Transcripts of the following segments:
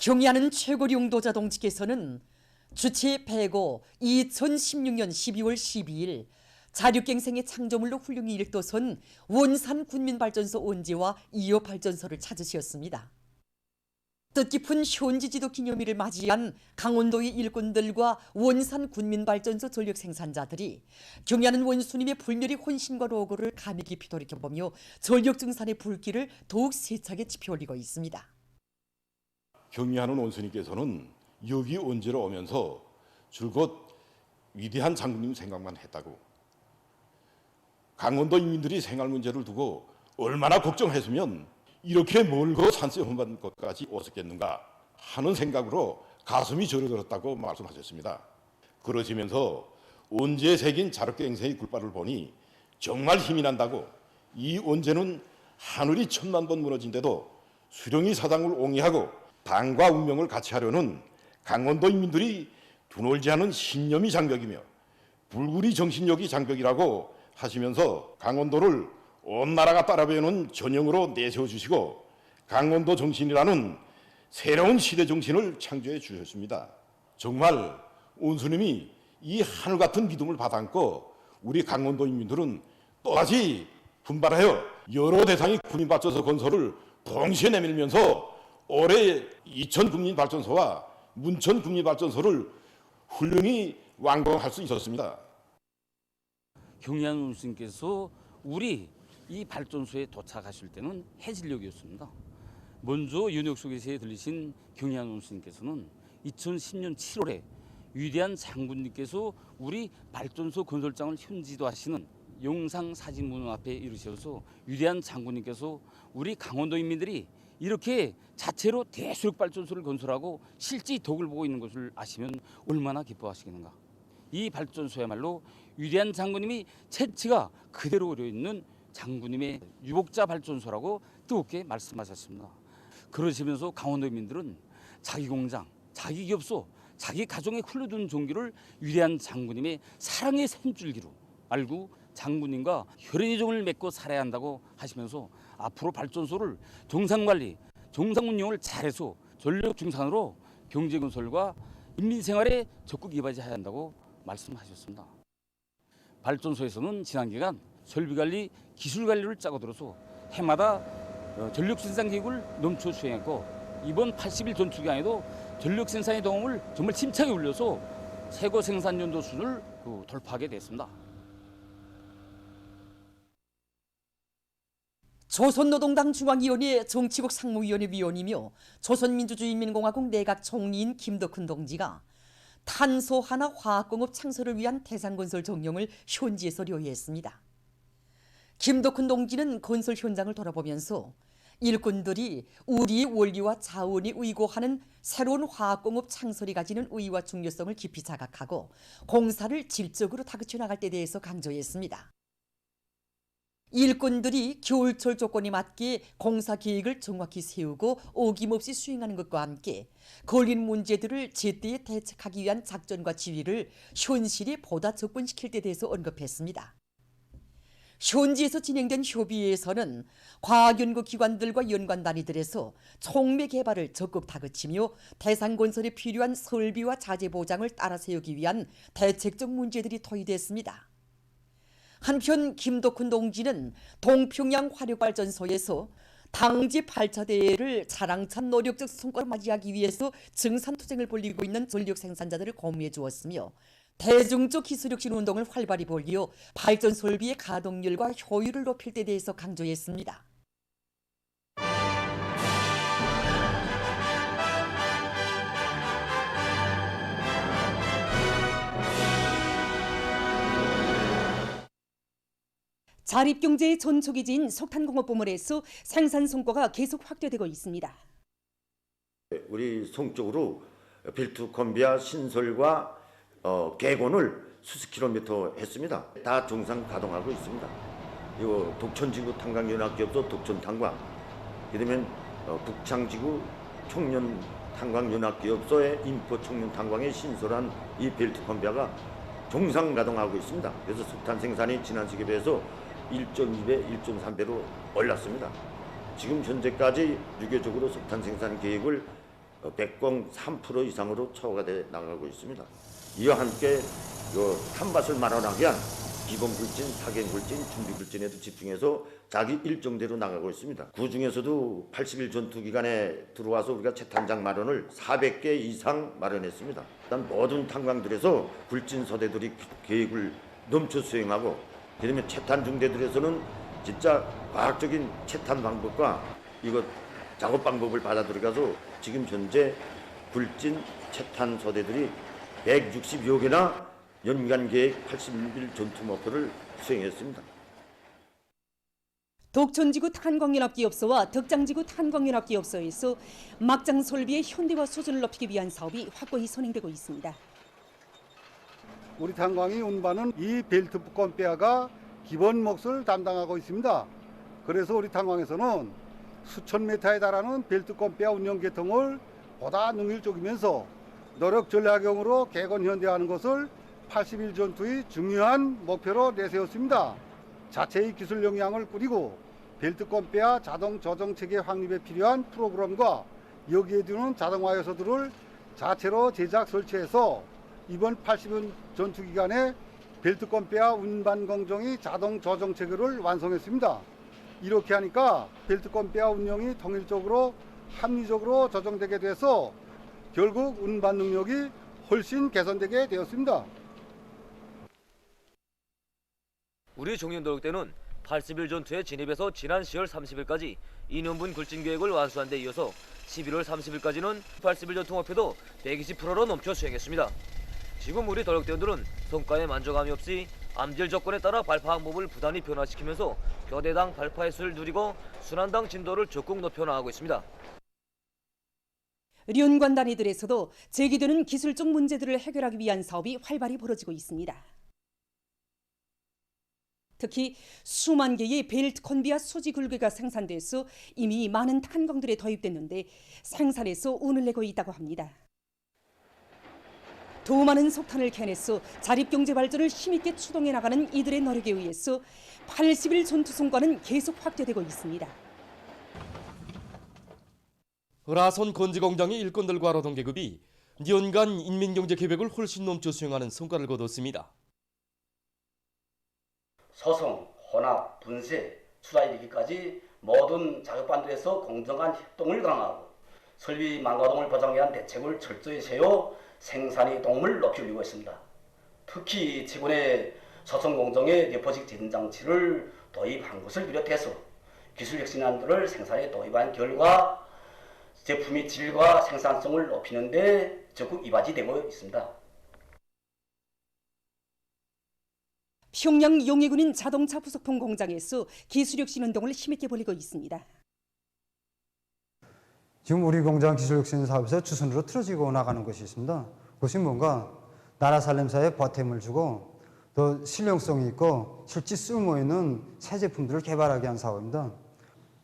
경의하는 최고 용도자 동지께서는 주체 105 2016년 12월 12일 자륙갱생의 창조물로 훌륭히 일도선 원산 군민발전소 원지와 2호 발전소를 찾으셨습니다. 뜻깊은 현지지도 기념일을 맞이한 강원도의 일꾼들과 원산 군민발전소 전력 생산자들이 경의하는 원수님의 불멸의 혼신과 로고를 감히 깊이 돌이켜보며 전력 증산의 불길을 더욱 세차게 지펴올리고 있습니다. 경의하는 원수님께서는 여기 원지로 오면서 줄곧 위대한 장군님 생각만 했다고, 강원도 인민들이 생활 문제를 두고 얼마나 걱정했으면 이렇게 멀고 산세 험한 곳까지 왔었겠는가 하는 생각으로 가슴이 저려들었다고 말씀하셨습니다. 그러시면서 원지에 새긴 자력갱생의 굴발을 보니 정말 힘이 난다고, 이 원제는 하늘이 1000만 번 무너진데도 수령이 사당을 옹이하고 당과 운명을 같이 하려는 강원도 인민들이 두놀지 않은 신념이 장벽이며 불굴이 정신력이 장벽이라고 하시면서 강원도를 온 나라가 따라배우는 전형으로 내세워주시고 강원도 정신이라는 새로운 시대 정신을 창조해 주셨습니다. 정말 원수님이 이 하늘 같은 믿음을 받아안고 우리 강원도 인민들은 또다시 분발하여 여러 대상의 군민발전소 건설을 동시에 내밀면서 올해 이천 군민발전소와 문천 군민발전소를 훌륭히 완공할 수 있었습니다. 경의하는 원수님께서 우리 이 발전소에 도착하실 때는 해질녘이었습니다. 먼저 연역 속에서 들리신 경의하는 원수님께서는 2010년 7월에 위대한 장군님께서 우리 발전소 건설장을 현지도하시는 용상 사진문 앞에 이르셔서 위대한 장군님께서 우리 강원도 인민들이 이렇게 자체로 대수력 발전소를 건설하고 실제 덕을 보고 있는 것을 아시면 얼마나 기뻐하시겠는가. 이 발전소야말로 위대한 장군님이 채취가 그대로 그려있는 장군님의 유복자 발전소라고 뜨겁게 말씀하셨습니다. 그러시면서 강원도민들은 자기 공장, 자기 기업소, 자기 가정에 흘러든 종기를 위대한 장군님의 사랑의 샘줄기로 알고 장군님과 혈연의 정을 맺고 살아야 한다고 하시면서 앞으로 발전소를 정상관리, 정상운영을 잘해서 전력 증산으로 경제건설과 인민생활에 적극 이바지해야 한다고 말씀하셨습니다. 발전소에서는 지난 기간 설비관리, 기술관리를 짜고 들어서 해마다 전력생산 계획을 넘쳐 수행했고 이번 80일 전투기간에도 전력생산의 도움을 정말 힘차게 올려서 최고 생산 연도 수준을 돌파하게 됐습니다. 조선노동당 중앙위원회 정치국 상무위원회 위원이며 조선민주주의인민공화국 내각 총리인 김덕훈 동지가 탄소 하나 화학공업 창설을 위한 태산건설 정령을 현지에서 료해했습니다. 김덕훈 동지는 건설 현장을 돌아보면서 일꾼들이 우리의 원리와 자원이 의고하는 새로운 화학공업 창설이 가지는 의의와 중요성을 깊이 자각하고 공사를 질적으로 다그쳐 나갈 때 대해서 강조했습니다. 일꾼들이 겨울철 조건에 맞게 공사 계획을 정확히 세우고 어김없이 수행하는 것과 함께 걸린 문제들을 제때에 대책하기 위한 작전과 지휘를 현실에 보다 접근시킬 때 대해서 언급했습니다. 현지에서 진행된 협의회에서는 과학연구기관들과 연관단위들에서 촉매 개발을 적극 다그치며 태산건설에 필요한 설비와 자재 보장을 따라 세우기 위한 대책적 문제들이 토의됐습니다. 한편 김덕훈 동지는 동평양 화력발전소에서 당지 8차 대회를 자랑찬 노력적 성과를 맞이하기 위해서 증산투쟁을 벌이고 있는 전력 생산자들을 고무해 주었으며 대중적 기술혁신 운동을 활발히 벌이어 발전 설비의 가동률과 효율을 높일 데 대해서 강조했습니다. 자립경제의 전초기지인 석탄공업부문에서 생산 성과가 계속 확대되고 있습니다. 우리 송쪽으로 벨트 콤비아 신설과 개곤을 수십 킬로미터 했습니다. 다 정상 가동하고 있습니다. 이거 독천지구 탄광연합기업소 독천탄광, 그다음에 북창지구 청년탄광연합기업소의 인포 청년탄광에 신설한 이 벨트 콤비아가 정상 가동하고 있습니다. 그래서 석탄 생산이 지난 시기에 비해서 1.2배, 1.3배로 올랐습니다. 지금 현재까지 유교적으로 석탄 생산 계획을 백공 3% 이상으로 초과돼 나가고 있습니다. 이와 함께 탐밭을 마련하기 위한 기본 굴진, 사경 굴진, 준비 굴진에도 집중해서 자기 일정대로 나가고 있습니다. 그 중에서도 80일 전투 기간에 들어와서 우리가 채탄장 마련을 400개 이상 마련했습니다. 일단 모든 탄광들에서 굴진 서대들이 계획을 넘쳐 수행하고, 그다음에 채탄 중대들에서는 진짜 과학적인 채탄 방법과 이거 작업 방법을 받아들여가서 지금 현재 굴진 채탄 서대들이 160여 개나 연간 계획 80일 전투 목표를 수행했습니다. 독천지구 탄광연합기업소와 덕장지구 탄광연합기업소에서 막장 설비의 현대화 수준을 높이기 위한 사업이 확고히 선행되고 있습니다. 우리 탄광이 운반은 이 벨트 건폐화가 기본 몫을 담당하고 있습니다. 그래서 우리 탄광에서는 수천 메타에 달하는 벨트 건폐화 운영 계통을 보다 능률적이면서 노력 전략형으로 개건 현대화하는 것을 80일 전투의 중요한 목표로 내세웠습니다. 자체의 기술 역량을 꾸리고 벨트 건폐화 자동 조정 체계 확립에 필요한 프로그램과 여기에 두는 자동화 요소들을 자체로 제작 설치해서 이번 80일 전투 기간에 벨트 건폐화 운반 공정이 자동 조정 체계를 완성했습니다. 이렇게 하니까 벨트 건폐화 운영이 통일적으로 합리적으로 조정되게 돼서 결국 운반 능력이 훨씬 개선되게 되었습니다. 우리 종윤도력대는 80일 전투에 진입해서 지난 10월 30일까지 2년분 굴진 계획을 완수한 데 이어서 11월 30일까지는 80일 전투 목표도 120%로 넘겨 수행했습니다. 지금 우리 도력대원들은 성과에 만족함이 없이 암질 조건에 따라 발파 항목을 부단히 변화시키면서 교대당 발파 횟수를 누리고 순환당 진도를 적극 높여 나가고 있습니다. 연관 단위들에서도 제기되는 기술적 문제들을 해결하기 위한 사업이 활발히 벌어지고 있습니다. 특히 수만 개의 벨트 컨비아 수지 굴괴가 생산돼서 이미 많은 탄광들에 도입됐는데 생산에서 운을 내고 있다고 합니다. 더 많은 석탄을 캐내서 자립경제 발전을 힘있게 추동해 나가는 이들의 노력에 의해서 80일 전투 성과는 계속 확대되고 있습니다. 라손 건지공장의 일꾼들과 노동계급이 연간 인민경제 계획을 훨씬 넘쳐 수행하는 성과를 거뒀습니다. 소송, 혼합, 분쇄, 수사 이르기까지 모든 작업반들에서 공정한 협동을 강화하고 설비 망가동을 보장하기 위한 대책을 철저히 세워 생산의 동을 높이 올리고 있습니다. 특히 최근에 소송 공정의 뇌포식 제든 장치를 도입한 것을 비롯해서 기술 혁신안들을 생산에 도입한 결과 제품의 질과 생산성을 높이는 데 적극 이바지되고 있습니다. 평양 용해군인 자동차 부속품 공장에서 기술혁신 운동을 힘있게 벌이고 있습니다. 지금 우리 공장 기술혁신 사업에서 주순으로 틀어지고 나가는 것이 있습니다. 그것이 뭔가 나라 살림사에 보탬을 주고 더 실용성이 있고 실제 쓸모 있는 새 제품들을 개발하기 위한 사업입니다.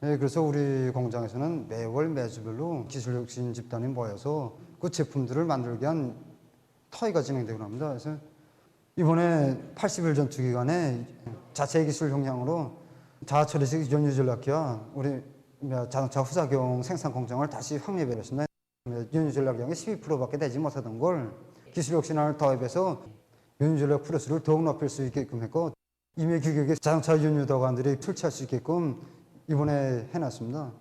네, 그래서 우리 공장에서는 매월 매주별로 기술혁신 집단이 모여서 그 제품들을 만들기 위한 토의가 진행되고 합니다. 그래서 이번에 80일 전투 기간에 자체 기술 역량으로 자처리식 연유전략기와 우리 자동차 후작용 생산 공장을 다시 확립해봤습니다. 연유전략량이 12%밖에 되지 못하던 걸 기술혁신안을 도입해서 연유전략 플러스를 더욱 높일 수 있게끔 했고 임의 규격의 자동차 연유도관들이 설치할 수 있게끔 이번에 해놨습니다.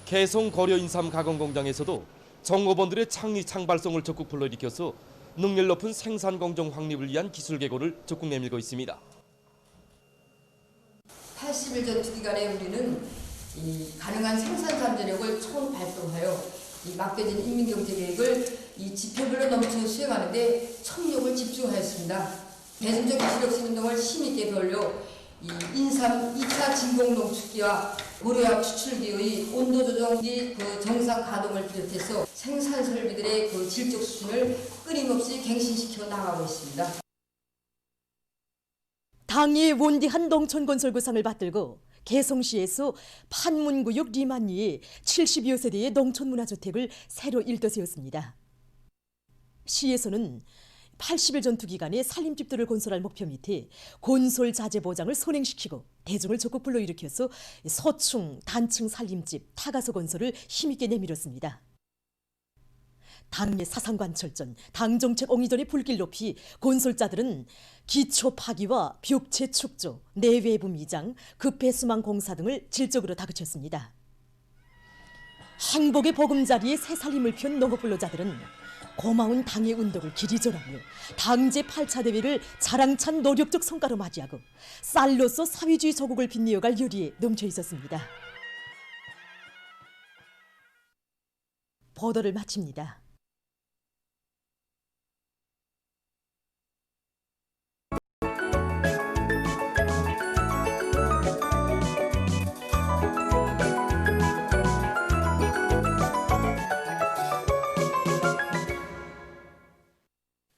개성 거려 인삼 가공 공장에서도 정업원들의 창의 창발성을 적극 불러일으켜서 능률 높은 생산 공정 확립을 위한 기술 개고를 적극 내밀고 있습니다. 80일 전투 기간에 우리는 이 가능한 생산 잠재력을 총발동하여 이 맡겨진 인민경제 계획을 이 지표별로 넘쳐 수행하는데 총력을 집중하였습니다. 대중적 기술혁신 운동을 힘있게 벌려 이 인삼 2차 진공농축기와 고려압 추출기의 온도 조정 및 그 정상 가동을 비롯해서 생산 설비들의 그 질적 수준을 끊임없이 갱신시켜 나가고 있습니다. 당의 원대한 농촌건설구상을 받들고 개성시에서 판문구역 리만리에 70여 세대의 농촌문화주택을 새로 일떠세웠습니다. 시에서는 80일 전투 기간에 살림집들을 건설할 목표 밑에 건설 자재 보장을 선행시키고 대중을 적극 불러일으켜서 서충, 단층 살림집, 타가서 건설을 힘있게 내밀었습니다. 당내 사상관철전, 당정책 옹이전의 불길 높이 건설자들은 기초 파기와 벽체 축조, 내외부 미장, 급배수망 공사 등을 질적으로 다그쳤습니다. 행복의 보금자리에 새살림을 편 농업근로자들은 고마운 당의 운동을 기리절하며 당제 8차 대회를 자랑찬 노력적 성과로 맞이하고 쌀로서 사회주의 조국을 빛내어갈 열의에 넘쳐 있었습니다. 보도를 마칩니다.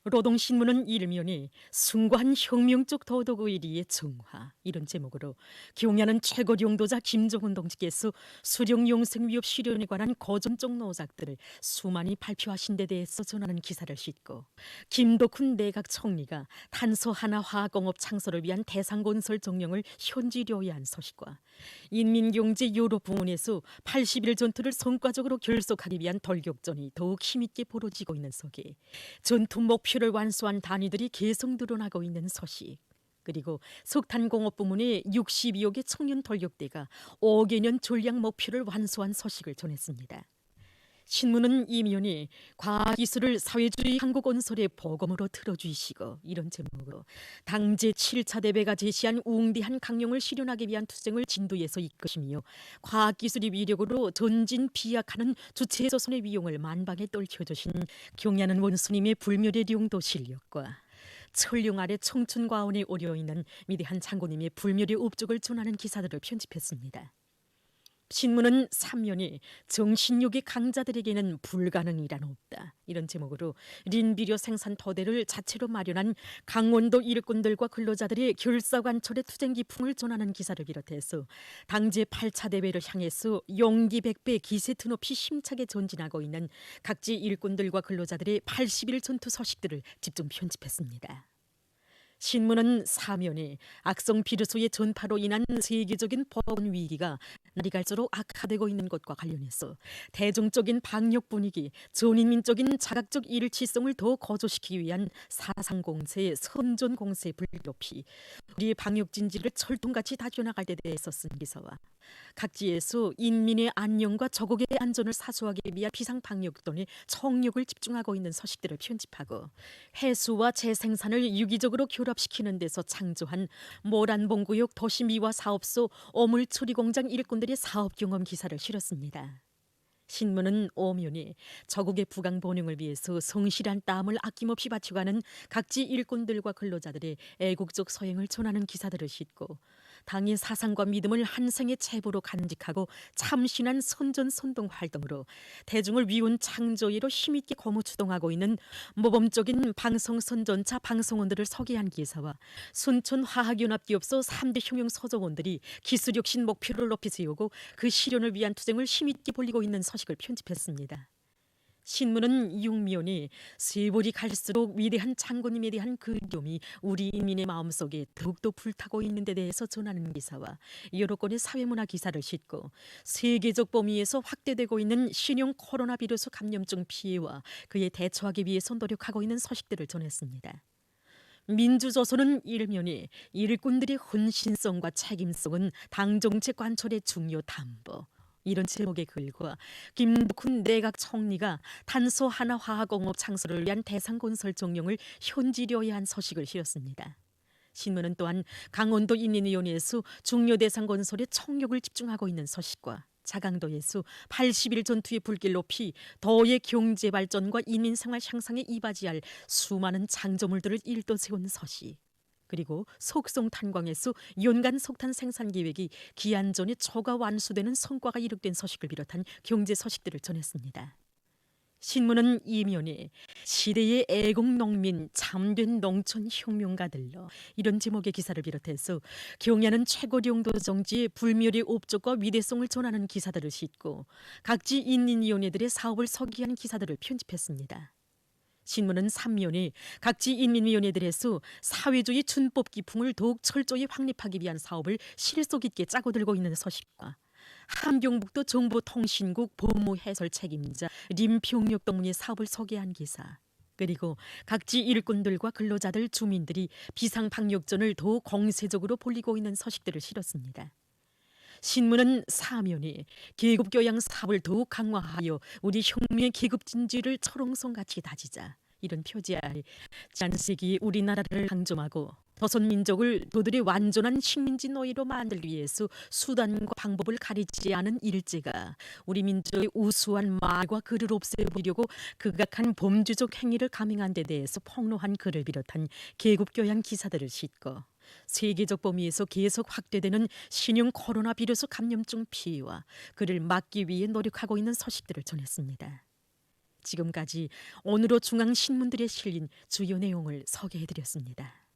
노동신문은 일면이 숭고한 혁명적 도덕의리의 정화 이런 제목으로 경야는 최고領導자 김정은 동지께서 수령용생위협 실현에 관한 거점적 노작들을 수많이 발표하신 데 대해서 전하는 기사를 싣고 김덕훈 내각 총리가 탄소 하나 화학공업 창설을 위한 대상건설 정령을 현지료의한 소식과 인민경제 유럽 부문에서 80일 전투를 성과적으로 결속하기 위한 돌격전이 더욱 힘있게 벌어지고 있는 속에 전투 목표를 완수한 단위들이 계속 늘어나고 있는 소식, 그리고 석탄공업 부문의 62여 개 청년 돌격대가 5개년 전략 목표를 완수한 소식을 전했습니다. 신문은 이면이 과학기술을 사회주의 한국건설의 보검으로 틀어주시고 이런 제목으로 당제 7차 대회가 제시한 웅대한 강령을 실현하기 위한 투쟁을 진도에서 이끄시며 과학기술의 위력으로 전진 비약하는 주체조선의 위용을 만방에 떨쳐주신 경야는 원수님의 불멸의 용도 실력과 철룡 아래 청춘과원에 오려있는 위대한 장군님의 불멸의 업적을 전하는 기사들을 편집했습니다. 신문은 3면이 정신력의 강자들에게는 불가능이란 없다 이런 제목으로 린비료 생산 토대를 자체로 마련한 강원도 일꾼들과 근로자들의 결사관철의 투쟁 기풍을 전하는 기사를 비롯해서 당제 8차 대회를 향해서 용기 100배 기세 드높이 힘차게 전진하고 있는 각지 일꾼들과 근로자들의 80일 전투 소식들을 집중 편집했습니다. 신문은 사면에 악성 비루스의 전파로 인한 세계적인 보건 위기가 날이 갈수록 악화되고 있는 것과 관련해서 대중적인 방역 분위기, 전인민적인 자각적 일치성을 더 고조시키기 위한 사상공세, 선전공세 불높이 우리의 방역 진지를 철통같이 다져나갈 데 대해서 쓴 기사와 각지에서 인민의 안녕과 조국의 안전을 사수하기 위한 비상방역론에 총력을 집중하고 있는 소식들을 편집하고 해수와 재생산을 유기적으로 결합시키는 데서 창조한 모란봉구역 도시미화 사업소 어물처리공장 일꾼들의 사업 경험 기사를 실었습니다. 신문은 오면이 조국의 부강 번영을 위해서 성실한 땀을 아낌없이 바쳐가는 각지 일꾼들과 근로자들의 애국적 소행을 전하는 기사들을 싣고 당의 사상과 믿음을 한 생의 체보로 간직하고 참신한 선전선동 활동으로 대중을 위운 창조의로 힘있게 고무추동하고 있는 모범적인 방송선전차 방송원들을 소개한 기사와 순천화학연합기업소 3대 혁명소정원들이 기술혁신 목표를 높이 세우고 그 실현을 위한 투쟁을 힘있게 벌이고 있는 소식을 편집했습니다. 신문은 육면이 세월이 갈수록 위대한 장군님에 대한 그리움이 우리 인민의 마음속에 더욱더 불타고 있는 데 대해서 전하는 기사와 여러 건의 사회문화 기사를 싣고 세계적 범위에서 확대되고 있는 신형 코로나 바이러스 감염증 피해와 그에 대처하기 위해서 노력하고 있는 소식들을 전했습니다. 민주조선은 일면이 일꾼들의 헌신성과 책임성은 당정책 관철의 중요 담보 이런 제목의 글과 김덕훈 내각 총리가 탄소 하나 화학공업 창설을 위한 대상건설 정령을 현지료의한 소식을 실었습니다. 신문은 또한 강원도 인민위원회에서 중요 대상건설에 총력을 집중하고 있는 소식과 자강도에서 80일 전투의 불길 높이 도의 경제 발전과 인민생활 향상에 이바지할 수많은 장조물들을 일떠세운 소식, 그리고 속성 탄광에서 연간 석탄 생산 계획이 기한 전에 초과 완수되는 성과가 이룩된 소식을 비롯한 경제 소식들을 전했습니다. 신문은 이면에 시대의 애국농민 참된 농촌 혁명가들로 이런 제목의 기사를 비롯해서 경야는 최고령도 정지의 불멸의 업적과 위대성을 전하는 기사들을 싣고 각지 인민위원회들의 사업을 소개한 기사들을 편집했습니다. 신문은 3면에 각지 인민위원회들에서 사회주의 준법 기풍을 더욱 철저히 확립하기 위한 사업을 실속 있게 짜고 들고 있는 서식과 함경북도 정보통신국 법무 해설 책임자 림평역동문의 사업을 소개한 기사, 그리고 각지 일꾼들과 근로자들, 주민들이 비상방역전을 더 공세적으로 벌이고 있는 서식들을 실었습니다. 신문은 사면에 계급교양 사업을 더욱 강화하여 우리 혁명의 계급진주를 철옹성같이 다지자, 이런 표지하에 지난세기 우리나라를 강점하고 조선민족을 그들의 완전한 식민지 노예로 만들기 위해서 수단과 방법을 가리지 않은 일제가 우리 민족의 우수한 말과 글을 없애버리려고 극악한 범죄적 행위를 감행한 데 대해서 폭로한 글을 비롯한 계급교양 기사들을 싣고 세계적 범위에서 계속 확대되는 신형 코로나 비루스 감염증 피해와 그를 막기 위해 노력하고 있는 소식들을 전했습니다. 지금까지 오늘의 중앙신문들에 실린 주요 내용을 소개해드렸습니다.